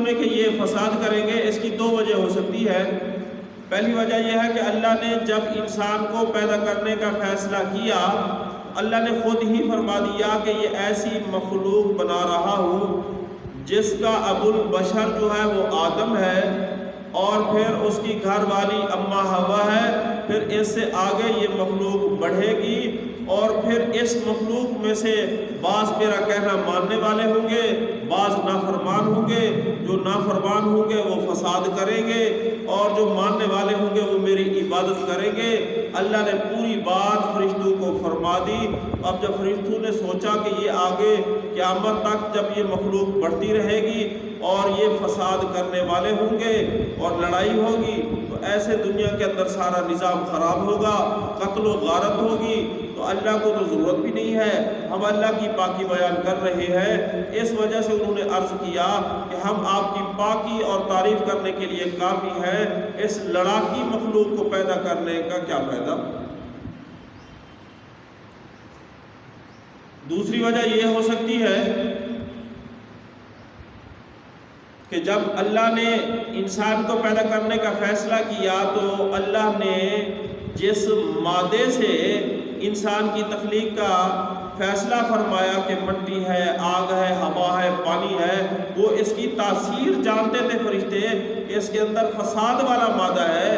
میں کہ یہ فساد کریں گے، اس کی دو وجہ ہو سکتی ہے۔ پہلی وجہ یہ ہے کہ اللہ نے جب انسان کو پیدا کرنے کا فیصلہ کیا، اللہ نے خود ہی فرما دیا کہ یہ ایسی مخلوق بنا رہا ہوں جس کا ابو البشر جو ہے وہ آدم ہے، اور پھر اس کی گھر والی اماں حوا ہے، پھر اس سے آگے یہ مخلوق بڑھے گی، اور پھر اس مخلوق میں سے بعض میرا کہنا ماننے والے ہوں گے، بعض نافرمان ہوں گے۔ جو نافرمان ہوں گے وہ فساد کریں گے، اور جو ماننے والے ہوں گے وہ میری عبادت کریں گے۔ اللہ نے پوری بات فرشتوں کو فرما دی۔ اب جب فرشتوں نے سوچا کہ یہ آگے قیامت تک جب یہ مخلوق بڑھتی رہے گی اور یہ فساد کرنے والے ہوں گے اور لڑائی ہوگی، تو ایسے دنیا کے اندر سارا نظام خراب ہوگا، قتل و غارت ہوگی، تو اللہ کو تو ضرورت بھی نہیں ہے، ہم اللہ کی پاکی بیان کر رہے ہیں۔ اس وجہ سے انہوں نے عرض کیا کہ ہم آپ کی پاکی اور تعریف کرنے کے لیے کافی ہیں، اس لڑاکی مخلوق کو پیدا کرنے کا کیا فائدہ۔ دوسری وجہ یہ ہو سکتی ہے کہ جب اللہ نے انسان کو پیدا کرنے کا فیصلہ کیا تو اللہ نے جس مادے سے انسان کی تخلیق کا فیصلہ فرمایا کہ مٹی ہے، آگ ہے، ہوا ہے، پانی ہے، وہ اس کی تاثیر جانتے تھے فرشتے کہ اس کے اندر فساد والا مادہ ہے،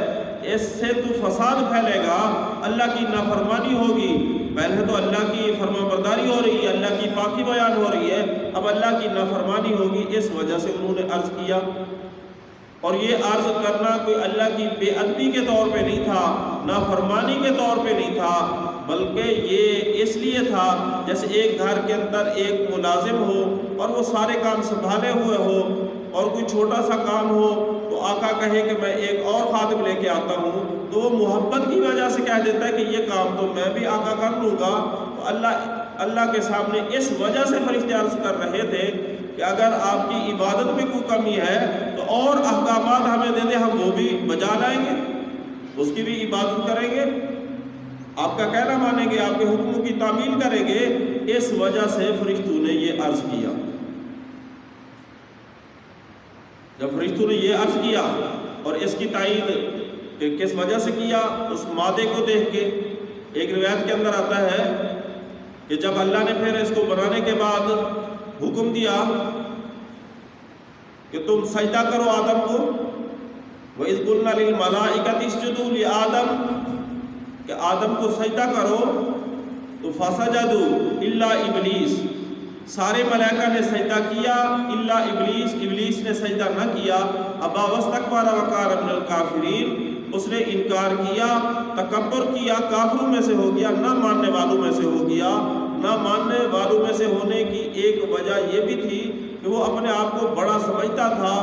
اس سے تو فساد پھیلے گا، اللہ کی نافرمانی ہوگی۔ پہلے تو اللہ کی فرما برداری ہو رہی ہے، اللہ کی پاکی بیان ہو رہی ہے، اب اللہ کی نافرمانی ہوگی۔ اس وجہ سے انہوں نے عرض کیا، اور یہ عرض کرنا کوئی اللہ کی بے ادبی کے طور پہ نہیں تھا، نافرمانی کے طور پہ نہیں تھا، بلکہ یہ اس لیے تھا جیسے ایک گھر کے اندر ایک ملازم ہو اور وہ سارے کام سنبھالے ہوئے ہو، اور کوئی چھوٹا سا کام ہو تو آقا کہے کہ میں ایک اور خادم لے کے آتا ہوں، تو وہ محبت کی وجہ سے کہہ دیتا ہے کہ یہ کام تو میں بھی آقا کر لوں گا۔ تو اللہ کے سامنے اس وجہ سے فرشتے عرض کر رہے تھے کہ اگر آپ کی عبادت میں کوئی کمی ہے تو اور احکامات ہمیں دے دیں، ہم وہ بھی بجا لائیں گے، اس کی بھی عبادت کریں گے، آپ کا کہنا مانیں گے، آپ کے حکموں کی تعمیل کریں گے۔ اس وجہ سے فرشتوں نے یہ عرض کیا۔ جب فرشتوں نے یہ عرض کیا اور اس کی تائید کہ کس وجہ سے کیا، اس مادے کو دیکھ کے ایک روایت کے اندر آتا ہے کہ جب اللہ نے پھر اس کو بنانے کے بعد حکم دیا کہ تم سجدہ کرو آدم کو، وَإِذْ قُلْنَا لِلْمَلَائِكَةِ اسْجُدُوا لِآدَمَ، کہ آدم کو سجدہ کرو، تو فَسَجَدُوا إِلَّا إِبْلِيسَ، سارے ملائکہ نے سجدہ کیا الا ابلیس، ابلیس نے سجدہ نہ کیا، ابا واستکبر وکان من الکافرین، اس نے انکار کیا، تکبر کیا، کافروں میں سے ہو گیا، نہ ماننے والوں میں سے ہو گیا۔ نہ ماننے والوں میں سے ہونے کی ایک وجہ یہ بھی تھی کہ وہ اپنے آپ کو بڑا سمجھتا تھا،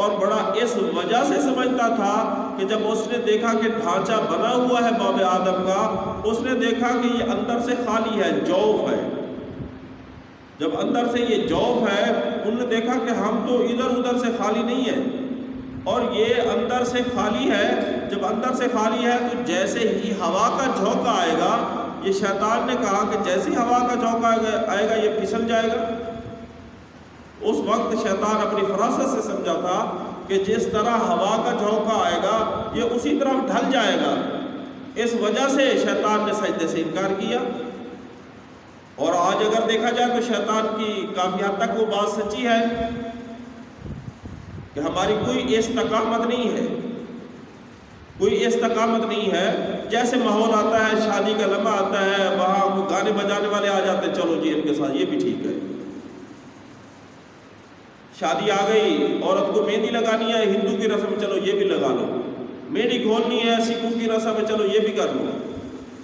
اور بڑا اس وجہ سے سمجھتا تھا کہ جب اس نے دیکھا کہ ڈھانچہ بنا ہوا ہے باب آدم کا، اس نے دیکھا کہ یہ اندر سے خالی ہے، جوف ہے۔ جب اندر سے یہ جوف ہے، انہوں نے دیکھا کہ ہم تو ادھر ادھر سے خالی نہیں ہیں، اور یہ اندر سے خالی ہے۔ جب اندر سے خالی ہے تو جیسے ہی ہوا کا جھونکا آئے گا، یہ شیطان نے کہا کہ جیسی ہوا کا جھونکا آئے گا یہ پھسل جائے گا۔ اس وقت شیطان اپنی فراست سے سمجھا تھا کہ جس طرح ہوا کا جھونکا آئے گا یہ اسی طرح ڈھل جائے گا، اس وجہ سے شیطان نے سجدے سے انکار کیا۔ اور آج اگر دیکھا جائے تو شیطان کی کافی حد تک وہ بات سچی ہے کہ ہماری کوئی استقامت نہیں ہے، کوئی استقامت نہیں ہے۔ جیسے ماحول آتا ہے، شادی کا لمحہ آتا ہے، وہاں گانے بجانے والے آ جاتے ہیں، چلو جی ان کے ساتھ یہ بھی ٹھیک ہے۔ شادی آ گئی، عورت کو مہندی لگانی ہے، ہندو کی رسم، چلو یہ بھی لگا لو۔ مہندی کھولنی ہے، سکھوں کی رسم ہے، چلو یہ بھی کر لو۔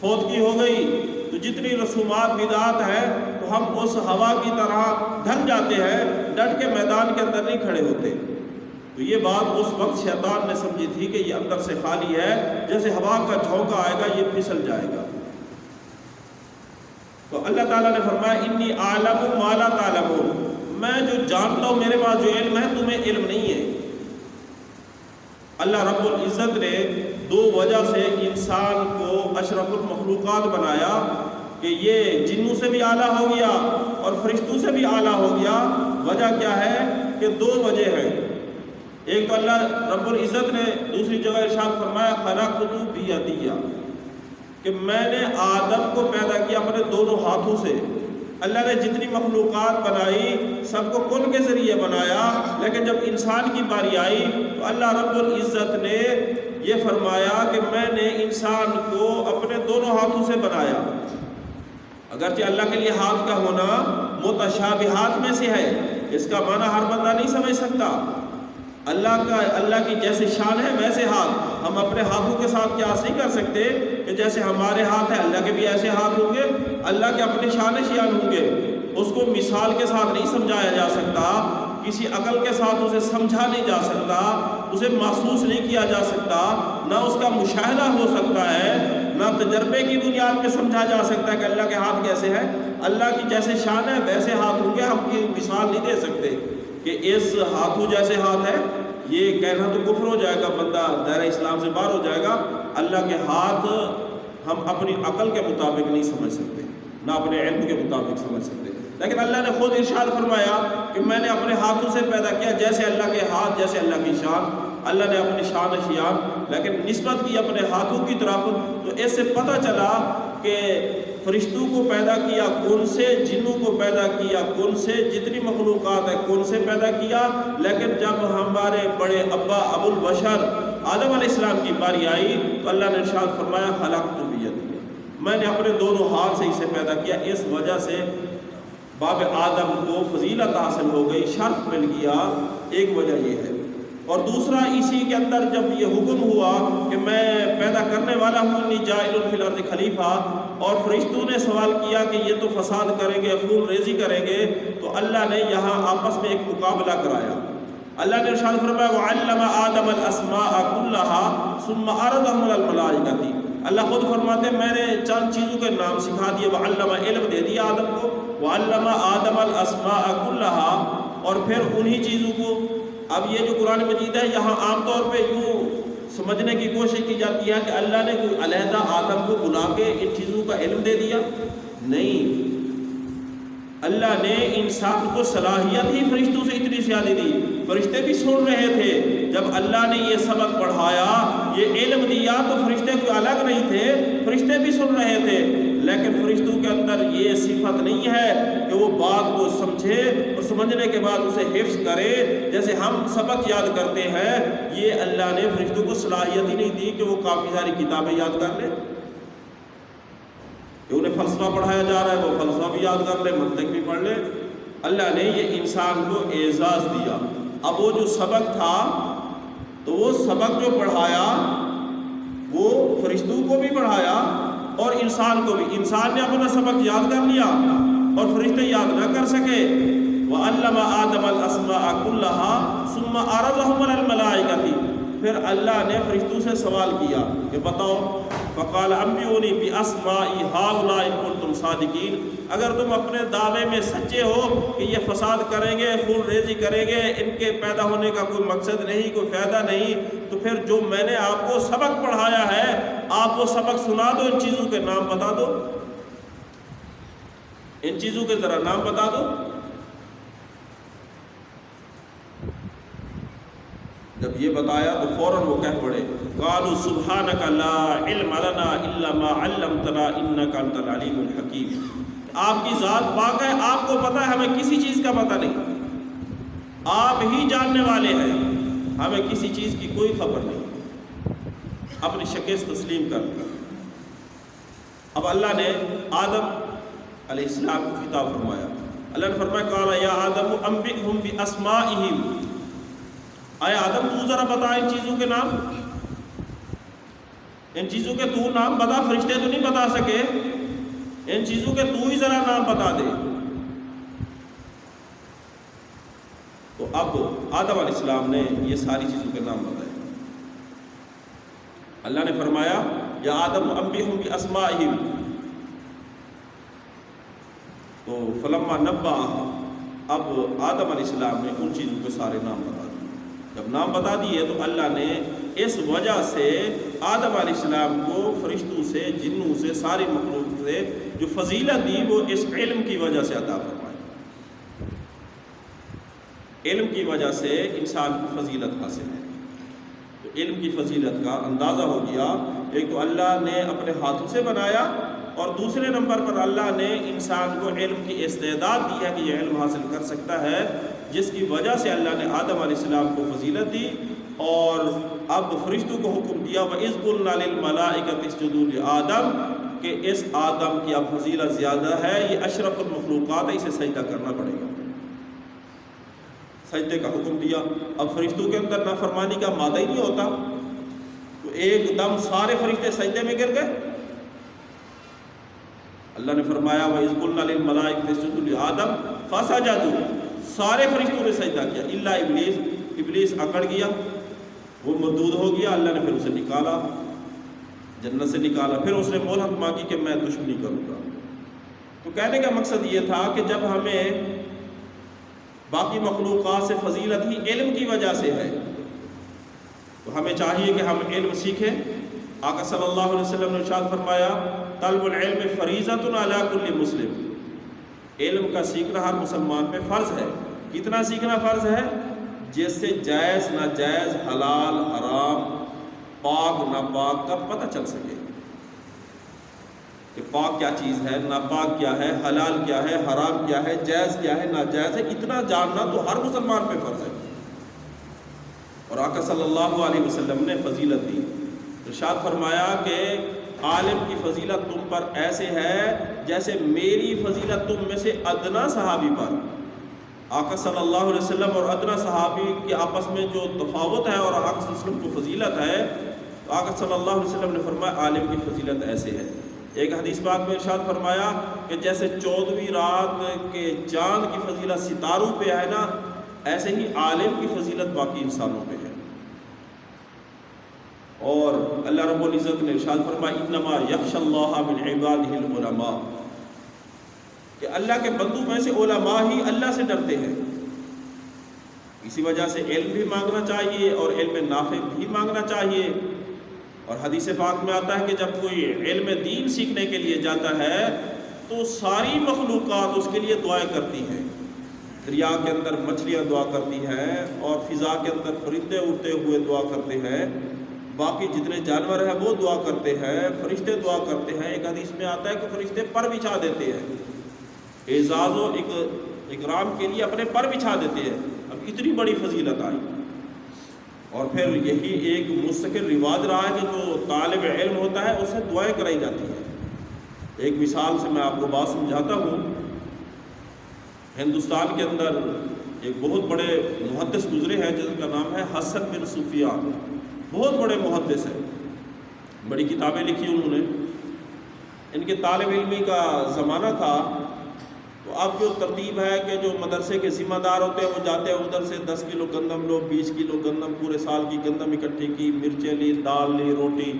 فوت کی ہو گئی تو جتنی رسومات بدعات ہیں تو ہم اس ہوا کی طرح ڈھل جاتے ہیں، ڈٹ کے میدان کے اندر نہیں کھڑے ہوتے۔ تو یہ بات اس وقت شیطان نے سمجھی تھی کہ یہ اندر سے خالی ہے، جیسے ہوا کا جھونکا آئے گا یہ پھسل جائے گا۔ تو اللہ تعالیٰ نے فرمایا انی اعلم ما لا تعلمون، میں جو جانتا ہوں میرے پاس جو علم ہے تمہیں علم نہیں ہے۔ اللہ رب العزت نے دو وجہ سے انسان کو اشرف المخلوقات بنایا کہ یہ جنوں سے بھی اعلیٰ ہو گیا اور فرشتوں سے بھی اعلیٰ ہو گیا۔ وجہ کیا ہے کہ دو وجہ ہیں۔ تو اللہ رب العزت نے دوسری جگہ ارشاد فرمایا خلقت بیدی، کہ میں نے آدم کو پیدا کیا اپنے دونوں ہاتھوں سے۔ اللہ نے جتنی مخلوقات بنائی سب کو کن کے ذریعے بنایا، لیکن جب انسان کی باری آئی تو اللہ رب العزت نے یہ فرمایا کہ میں نے انسان کو اپنے دونوں ہاتھوں سے بنایا۔ اگرچہ اللہ کے لیے ہاتھ کا ہونا متشابہات میں سے ہے، اس کا معنی ہر بندہ نہیں سمجھ سکتا۔ اللہ کی جیسے شان ہے ویسے ہاتھ، ہم اپنے ہاتھوں کے ساتھ قیاس نہیں کر سکتے کہ جیسے ہمارے ہاتھ ہیں اللہ کے بھی ایسے ہاتھ ہوں گے، اللہ کے اپنے شان ہوں گے۔ اس کو مثال کے ساتھ نہیں سمجھایا جا سکتا، کسی عقل کے ساتھ اسے سمجھا نہیں جا سکتا، اسے محسوس نہیں کیا جا سکتا، نہ اس کا مشاہدہ ہو سکتا ہے، نہ تجربے کی بنیاد پہ سمجھا جا سکتا ہے کہ اللہ کے ہاتھ کیسے ہیں۔ اللہ کی جیسے شان ہے ویسے ہاتھ ہوں گے، ہم کی مثال نہیں دے سکتے کہ اس ہاتھوں جیسے ہاتھ ہے، یہ کہنا تو کفر ہو جائے گا، بندہ دائرہ اسلام سے باہر ہو جائے گا۔ اللہ کے ہاتھ ہم اپنی عقل کے مطابق نہیں سمجھ سکتے، نہ اپنے علم کے مطابق سمجھ سکتے، لیکن اللہ نے خود ارشاد فرمایا کہ میں نے اپنے ہاتھوں سے پیدا کیا، جیسے اللہ کے ہاتھ جیسے اللہ کی شان۔ اللہ نے اپنی شان لیکن نسبت کی اپنے ہاتھوں کی طرف، تو اس سے پتہ چلا کہ فرشتوں کو پیدا کیا کون سے، جنوں کو پیدا کیا کون سے، جتنی مخلوقات ہے کون سے پیدا کیا۔ لیکن جب ہمارے بڑے ابا ابو البشر آدم علیہ السلام کی باری آئی تو اللہ نے ارشاد فرمایا خلقت بیدی، میں نے اپنے دونوں ہاتھ سے اسے پیدا کیا۔ اس وجہ سے باب آدم کو فضیلت حاصل ہو گئی، شرف مل گیا، ایک وجہ یہ ہے۔ اور دوسرا اسی کے اندر جب یہ حکم ہوا کہ میں پیدا کرنے والا ہوں، انی جاعل فی الارض خلیفہ، اور فرشتوں نے سوال کیا کہ یہ تو فساد کریں گے، خون ریزی کریں گے، تو اللہ نے یہاں آپس میں ایک مقابلہ کرایا۔ اللہ نے ارشاد فرمایا وعلم آدم الاسماء كلها ثم عرضهم على الملائکۃ، اللہ خود فرماتے ہیں میں نے چند چیزوں کے نام سکھا دیے، وعلم علم دے دیا آدم کو، وعلم آدم الاسماء كلها، اور پھر انہی چیزوں کو، اب یہ جو قرآن مجید ہے یہاں عام طور پہ یوں سمجھنے کی کوشش کی جاتی ہے کہ اللہ نے کوئی علیحدہ آدم کو بلا کے ان چیزوں کا علم دے دیا، نہیں، اللہ نے انسان کو صلاحیت ہی فرشتوں سے اتنی زیادہ دی، فرشتے بھی سن رہے تھے جب اللہ نے یہ سبق پڑھایا، یہ علم دیا، تو فرشتے کوئی الگ نہیں تھے، فرشتے بھی سن رہے تھے، لیکن فرشتوں کے اندر یہ صفت نہیں ہے کہ وہ بات کو سمجھے اور سمجھنے کے بعد اسے حفظ کرے، جیسے ہم سبق یاد کرتے ہیں، یہ اللہ نے فرشتوں کو صلاحیت ہی نہیں دی کہ وہ کافی ساری کتابیں یاد کر لیں، کہ انہیں فلسفہ پڑھایا جا رہا ہے وہ فلسفہ بھی یاد کر لے، منطق بھی پڑھ لے۔ اللہ نے یہ انسان کو اعزاز دیا۔ اب وہ جو سبق تھا تو وہ سبق جو پڑھایا وہ فرشتوں کو بھی پڑھایا اور انسان کو بھی، انسان نے اپنا سبق یاد کر لیا اور فرشتے یاد نہ کر سکے۔ وَعَلَّمَ آدَمَ الْأَسْمَاءَ كُلَّهَا ثُمَّ عَرَضَهُمْ عَلَى الْمَلَائِكَةِ، پھر اللہ نے فرشتوں سے سوال کیا کہ بتاؤ، فَقَالَ أَنبِئُونِي بِأَسْمَاءِ هَؤُلَاءِ إِن كُنتُمْ صَادِقِينَ، اگر تم اپنے دعوے میں سچے ہو کہ یہ فساد کریں گے، خون ریزی کریں گے، ان کے پیدا ہونے کا کوئی مقصد نہیں، کوئی فائدہ نہیں، تو پھر جو میں نے آپ کو سبق پڑھایا ہے آپ وہ سبق سنا دو، ان چیزوں کے نام بتا دو، ان چیزوں کے ذرا نام بتا دو۔ جب یہ بتایا تو فوراً وہ کہہ پڑے قالوا سبحانک لا علم لنا الا ما علمتنا انک انت العلیم الحکیم، آپ کی ذات پاک ہے، آپ کو پتہ ہے، ہمیں کسی چیز کا پتہ نہیں، آپ ہی جاننے والے ہیں، ہمیں کسی چیز کی کوئی خبر نہیں، اپنی شکست تسلیم کر دی۔ اب اللہ نے آدم علیہ السلام کو خطاب فرمایا، اللہ نے فرمایا قال یا آدم انبئهم باسمائهم، آیا آدم تو ذرا بتا ان چیزوں کے نام، ان چیزوں کے تو نام بتا، فرشتے تو نہیں بتا سکے، ان چیزوں کے تو ہی ذرا نام بتا دے۔ تو اب آدم علیہ السلام نے یہ ساری چیزوں کے نام بتائے۔ اللہ نے فرمایا یا آدم انبئهم باسمائهم، تو فلما نبأها، اب آدم علیہ السلام نے ان چیزوں کے سارے نام بتا دیے۔ جب نام بتا دیے تو اللہ نے اس وجہ سے آدم علیہ السلام کو فرشتوں سے، جنوں سے، ساری مخلوق سے جو فضیلت دی وہ اس علم کی وجہ سے عطا فرمائی۔ علم کی وجہ سے انسان کو فضیلت حاصل ہے۔ تو علم کی فضیلت کا اندازہ ہو گیا، ایک تو اللہ نے اپنے ہاتھوں سے بنایا، اور دوسرے نمبر پر اللہ نے انسان کو علم کی استعداد دی ہے کہ یہ علم حاصل کر سکتا ہے، جس کی وجہ سے اللہ نے آدم علیہ السلام کو فضیلت دی، اور اب فرشتوں کو حکم دیا وَإِذْ قُلْنَا لِلْمَلَائِكَةِ اسْجُدُوا لِآدَمَ کہ اس آدم کی اب فضیلت زیادہ ہے، یہ اشرف المخلوقات ہے، اسے سجدہ کرنا پڑے گا۔ سجدے کا حکم دیا۔ اب فرشتوں کے اندر نافرمانی کا مادہ ہی نہیں ہوتا، تو ایک دم سارے فرشتے سجدے میں گر گئے۔ اللہ نے فرمایا وَإِذْ قُلْنَا لِلْمَلَائِكَةِ اسْجُدُوا لِآدَمَ فَسَجَدُوا، سارے فرشتوں نے سجدہ کیا الا ابلیس، ابلیس اکڑ گیا، وہ مردود ہو گیا۔ اللہ نے پھر اسے نکالا، جنت سے نکالا، پھر اس نے مہلت مانگی کہ میں دشمنی کروں گا۔ تو کہنے کا مقصد یہ تھا کہ جب ہمیں باقی مخلوقات سے فضیلت ہی علم کی وجہ سے ہے، تو ہمیں چاہیے کہ ہم علم سیکھیں۔ آقا صلی اللہ علیہ وسلم نے ارشاد فرمایا طلب العلم فریضۃ علی کل مسلم، علم کا سیکھنا ہر مسلمان پہ فرض ہے۔ کتنا سیکھنا فرض ہے؟ جس سے جائز ناجائز، حلال حرام، پاک ناپاک کا پتہ چل سکے کہ پاک کیا چیز ہے، ناپاک کیا ہے، حلال کیا ہے، حرام کیا ہے، جائز کیا ہے، ناجائز ہے، اتنا جاننا تو ہر مسلمان پہ فرض ہے۔ اور آقا صلی اللہ علیہ وسلم نے فضیلت دی، ارشاد فرمایا کہ عالم کی فضیلت تم پر ایسے ہے جیسے میری فضیلت تم میں سے ادنا صحابی پر۔ آقا صلی اللہ علیہ وسلم اور ادنا صحابی کے آپس میں جو تفاوت ہے اور آقا صلی اللہ علیہ وسلم کو فضیلت ہے، تو آقا صلی اللہ علیہ وسلم نے فرمایا عالم کی فضیلت ایسے ہے۔ ایک حدیث پاک میں ارشاد فرمایا کہ جیسے 14ویں رات کے چاند کی فضیلت ستاروں پہ ہے نا، ایسے ہی عالم کی فضیلت باقی انسانوں پہ ہے۔ اور اللہ رب العزت نے ارشاد فرمایا انما یخشی اللہ من عبادہ العلماء، کہ اللہ کے بندوں میں سے علماء ہی اللہ سے ڈرتے ہیں۔ اسی وجہ سے علم بھی مانگنا چاہیے اور علم نافع بھی مانگنا چاہیے۔ اور حدیث پاک میں آتا ہے کہ جب کوئی علم دین سیکھنے کے لیے جاتا ہے تو ساری مخلوقات اس کے لیے دعائیں کرتی ہیں۔ دریا کے اندر مچھلیاں دعا کرتی ہیں، اور فضا کے اندر پرندے اڑتے ہوئے دعا کرتے ہیں، باقی جتنے جانور ہیں وہ دعا کرتے ہیں، فرشتے دعا کرتے ہیں۔ ایک حدیث میں آتا ہے کہ فرشتے پر بچھا دیتے ہیں، اعزاز و اکرام کے لیے اپنے پر بچھا دیتے ہیں۔ اب اتنی بڑی فضیلت آئی، اور پھر یہی ایک مستقل رواج رہا ہے کہ جو طالب علم ہوتا ہے اسے دعائیں کرائی جاتی ہیں۔ ایک مثال سے میں آپ کو بات سمجھاتا ہوں۔ ہندوستان کے اندر ایک بہت بڑے محدث گزرے ہیں جن کا نام ہے حسن بن سفیان، بہت بڑے محدث ہیں، بڑی کتابیں لکھی انہوں نے۔ ان کے طالب علمی کا زمانہ تھا، تو اب جو ترتیب ہے کہ جو مدرسے کے ذمہ دار ہوتے ہیں وہ جاتے ہیں ادھر سے 10 کلو گندم لو، 20 کلو گندم، پورے سال کی گندم اکٹھی کی، مرچیں لی، دال لی، روٹی،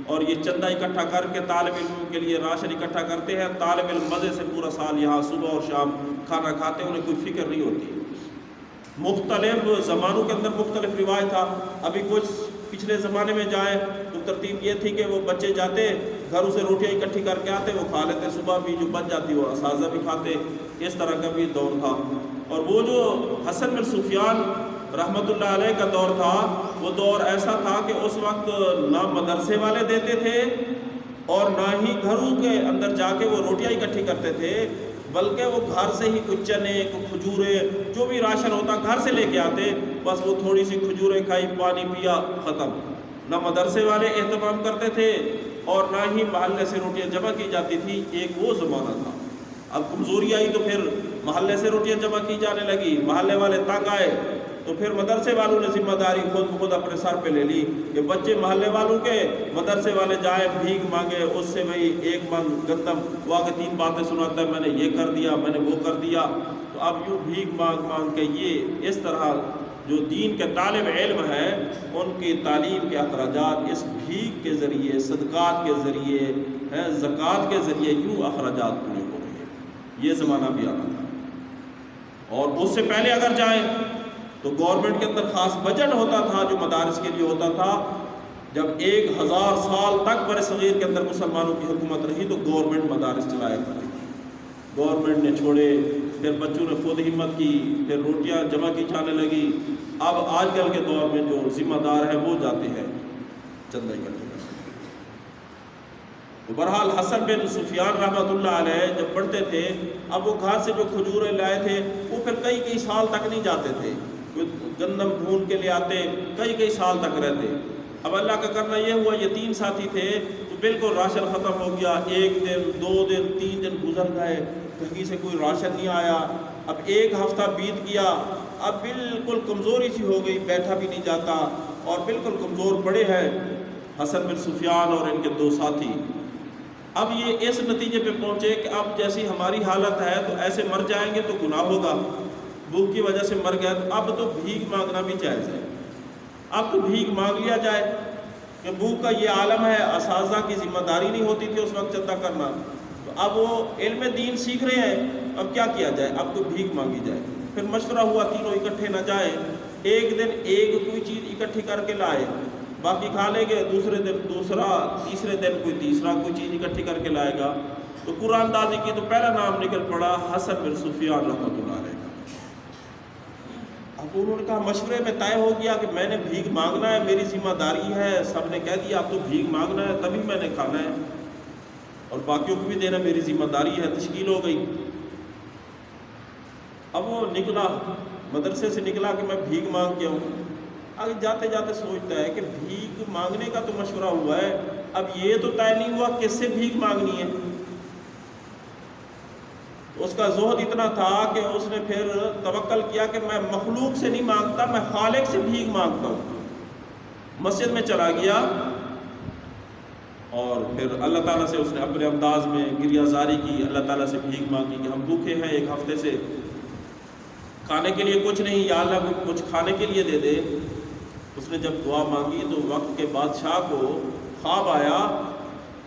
اور یہ چندہ اکٹھا کر کے طالب علموں کے لیے راشن اکٹھا کرتے ہیں۔ طالب علم مزے سے پورا سال یہاں صبح اور شام کھانا کھاتے ہیں، انہیں کوئی فکر نہیں ہوتی۔ مختلف زمانوں کے اندر مختلف روایت تھا۔ ابھی کچھ پچھلے زمانے میں جائیں تو ترتیب یہ تھی کہ وہ بچے جاتے گھروں سے روٹیاں اکٹھی کر کے آتے، وہ کھا لیتے، صبح بھی جو بچ جاتی وہ اساتذہ بھی کھاتے، اس طرح کا بھی دور تھا۔ اور وہ جو حسن بن سفیان رحمۃ اللہ علیہ کا دور تھا، وہ دور ایسا تھا کہ اس وقت نہ مدرسے والے دیتے تھے اور نہ ہی گھروں کے اندر جا کے وہ روٹیاں اکٹھی کرتے تھے، بلکہ وہ گھر سے ہی کچھ چنے، کچھ کھجوریں، جو بھی راشن ہوتا گھر سے لے کے آتے، بس وہ تھوڑی سی کھجوریں کھائی، پانی پیا، ختم۔ نہ مدرسے والے اہتمام کرتے تھے اور نہ ہی محلے سے روٹیاں جمع کی جاتی تھی۔ ایک وہ زمانہ تھا۔ اب کمزوری آئی تو پھر محلے سے روٹیاں جمع کی جانے لگی، محلے والے تنگ آئے تو پھر مدرسے والوں نے ذمہ داری خود بخود اپنے سر پہ لے لی کہ بچے محلے والوں کے، مدرسے والے جائیں بھیک مانگے، اس سے بھائی ایک من گندم، وہ آگے 3 باتیں سناتا ہے، میں نے یہ کر دیا، میں نے وہ کر دیا۔ تو اب یوں بھیک مانگ مانگ کے یہ اس طرح جو دین کے طالب علم ہیں ان کی تعلیم کے اخراجات اس بھیک کے ذریعے، صدقات کے ذریعے، زکوٰۃ کے ذریعے یوں اخراجات پورے ہو رہے ہیں۔ یہ زمانہ بھی آنا تھا۔ اور اس سے پہلے اگر جائیں تو گورنمنٹ کے اندر خاص بجٹ ہوتا تھا جو مدارس کے لیے ہوتا تھا۔ جب 1000 سال تک برصغیر کے اندر مسلمانوں کی حکومت رہی تو گورنمنٹ مدارس چلایا کرتی تھی۔ گورنمنٹ نے چھوڑے، پھر بچوں نے خود ہمت کی، پھر روٹیاں جمع کی جانے لگی۔ اب آج کل کے دور میں جو ذمہ دار ہیں وہ جاتے ہیں چندہ اکٹھے کرنے۔ تو بہرحال حسن بن سفیان رحمۃ اللہ علیہ جب پڑھتے تھے، اب وہ گھر سے جو کھجوریں لائے تھے وہ پھر کئی سال تک نہیں جاتے تھے، گندم ڈھونڈ کے لے آتے، کئی سال تک رہتے۔ اب اللہ کا کرنا یہ ہوا، یہ 3 ساتھی تھے تو بالکل راشن ختم ہو گیا، 1 دن 2 دن 3 دن گزر گئے، کہیں سے کوئی راشن نہیں آیا۔ اب 1 ہفتہ بیت گیا، اب بالکل کمزوری سی ہو گئی، بیٹھا بھی نہیں جاتا اور بالکل کمزور پڑے ہیں حسن بن سفیان اور ان کے 2 ساتھی۔ اب یہ اس نتیجے پہ پہنچے کہ اب جیسی ہماری حالت ہے تو ایسے مر جائیں گے تو گناہ ہوگا، بھوک کی وجہ سے مر گیا، تو اب تو بھیک مانگنا بھی جائز ہے، اب تو بھیک مانگ لیا جائے کہ بھوک کا یہ عالم ہے۔ اساتذہ کی ذمہ داری نہیں ہوتی تھی اس وقت چندہ کرنا، تو اب وہ علم دین سیکھ رہے ہیں، اب کیا کیا جائے، اب تو بھیک مانگی جائے۔ پھر مشورہ ہوا تینوں اکٹھے نہ جائیں، ایک دن کوئی چیز اکٹھی کر کے لائے، باقی کھا لیں گے، دوسرے دن دوسرا، تیسرے دن کوئی تیسرا کوئی چیز اکٹھی کر کے لائے گا۔ تو قرآن دازی کی تو پہلا نام نکل پڑا حسن بن سفیان رحمۃ اللہ علیہ کا۔ اب انہوں نے کہا، مشورے میں طے ہو گیا کہ میں نے بھیک مانگنا ہے، میری ذمہ داری ہے، سب نے کہہ دیا اب تو بھیک مانگنا ہے، تبھی میں نے کھانا ہے اور باقیوں کو بھی دینا میری ذمہ داری ہے، تشکیل ہو گئی۔ اب وہ نکلا، مدرسے سے نکلا کہ میں بھیک مانگ کے آؤں، آگے جاتے جاتے سوچتا ہے کہ بھیک مانگنے کا تو مشورہ ہوا ہے، اب یہ تو طے نہیں ہوا کس سے بھیک مانگنی ہے۔ اس کا زہد اتنا تھا کہ اس نے پھر توکل کیا کہ میں مخلوق سے نہیں مانگتا، میں خالق سے بھیک مانگتا ہوں۔ مسجد میں چلا گیا اور پھر اللہ تعالیٰ سے اس نے اپنے انداز میں گریہ زاری کی، اللہ تعالیٰ سے بھیک مانگی کہ ہم بھوکے ہیں، 1 ہفتے سے کھانے کے لیے کچھ نہیں، یا اللہ کچھ کھانے کے لیے دے دے۔ اس نے جب دعا مانگی تو وقت کے بادشاہ کو خواب آیا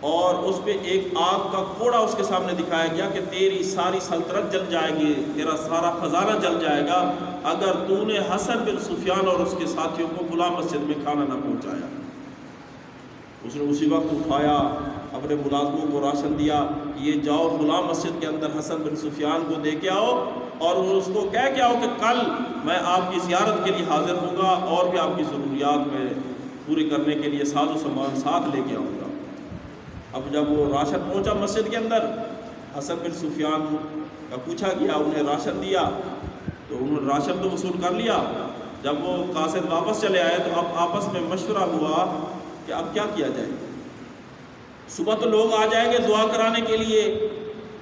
اور اس پہ ایک آگ کا کوڑا اس کے سامنے دکھایا گیا کہ تیری ساری سلطنت جل جائے گی، تیرا سارا خزانہ جل جائے گا اگر تو نے حسن بن سفیان اور اس کے ساتھیوں کو فلاں مسجد میں کھانا نہ پہنچایا۔ اس نے اسی وقت اٹھایا، اپنے ملازموں کو راشن دیا کہ یہ جاؤ فلاں مسجد کے اندر حسن بن سفیان کو دے کے آؤ اور اس کو کہہ کے آؤ کہ کل میں آپ کی زیارت کے لیے حاضر ہوں گا اور بھی آپ کی ضروریات میں پوری کرنے کے لیے ساز و سامان ساتھ لے کے آؤں گا۔ اب جب وہ راشن پہنچا مسجد کے اندر، حسن بن سفیان کا پوچھا گیا، انہیں راشن دیا تو انہوں نے راشن تو وصول کر لیا۔ جب وہ قاصد واپس چلے آئے تو اب آپس میں مشورہ ہوا کہ اب کیا کیا جائے۔ صبح تو لوگ آ جائیں گے دعا کرانے کے لیے،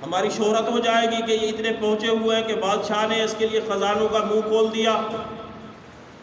ہماری شہرت ہو جائے گی کہ یہ اتنے پہنچے ہوئے ہیں کہ بادشاہ نے اس کے لیے خزانوں کا منہ کھول دیا،